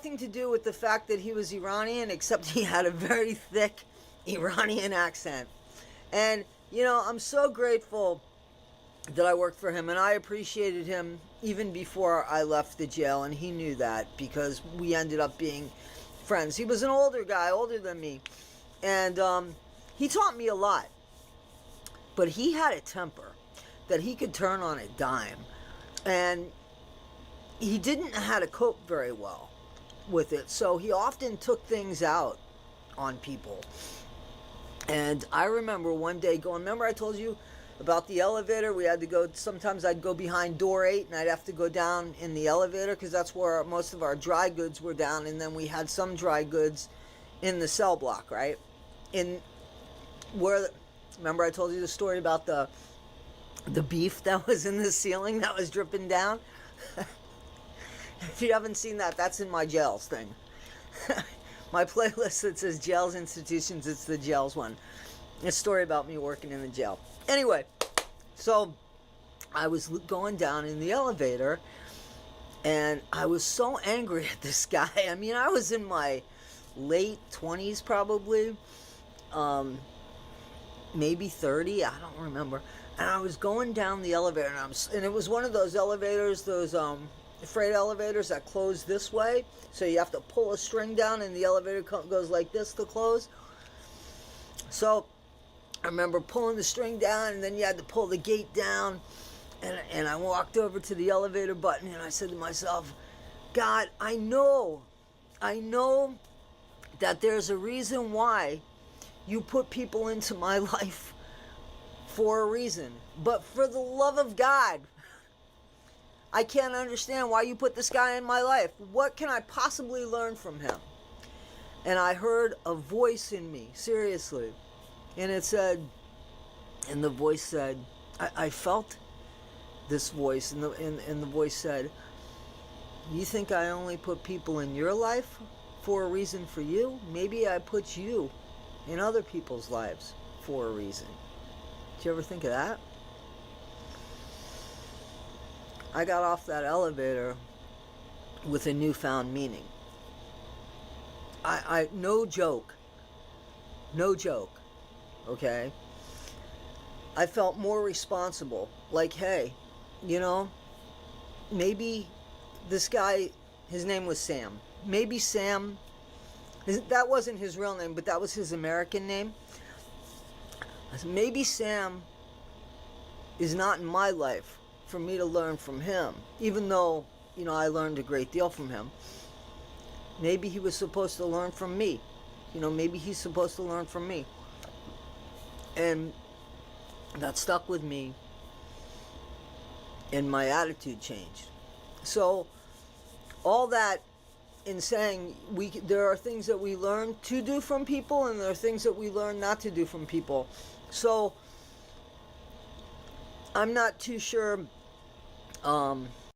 nothing to do with the fact that he was Iranian, except he had a very thick Iranian accent. And, you know, I'm so grateful that I worked for him, and I appreciated him even before I left the jail, and he knew that because we ended up being friends. He was an older guy, older than me, and he taught me a lot. But he had a temper that he could turn on a dime, and he didn't know how to cope very well with it, so he often took things out on people. And I remember one day going, remember I told you about the elevator? We had to go, sometimes I'd go behind door 8 and I'd have to go down in the elevator because that's where most of our dry goods were down, and then we had some dry goods in the cell block, right? In where, remember I told you the story about the beef that was in the ceiling that was dripping down? If you haven't seen that, that's in my jails thing. My playlist that says jails, institutions, it's the jails one. A story about me working in the jail. Anyway, so I was going down in the elevator, and I was so angry at this guy. I mean, I was in my late 20s probably, maybe 30, I don't remember. And I was going down the elevator, and it was one of those elevators, those freight elevators that close this way, so you have to pull a string down and the elevator goes like this to close. So I remember pulling the string down, and then you had to pull the gate down, and I walked over to the elevator button, and I said to myself, God, I know that there's a reason why you put people into my life for a reason, but for the love of God, I can't understand why you put this guy in my life. What can I possibly learn from him? And I heard a voice in me, seriously. And it said, and the voice said, I felt this voice, and the voice said, you think I only put people in your life for a reason for you? Maybe I put you in other people's lives for a reason. Did you ever think of that? I got off that elevator with a newfound meaning. I no joke, okay? I felt more responsible. Like, hey, you know, maybe this guy, his name was Sam. Maybe Sam, that wasn't his real name, but that was his American name. Maybe Sam is not in my life for me to learn from him, even though, you know, I learned a great deal from him. Maybe he was supposed to learn from me. You know, maybe he's supposed to learn from me. And that stuck with me, and my attitude changed. So, all that in saying there are things that we learn to do from people, and there are things that we learn not to do from people. So, I'm not too sure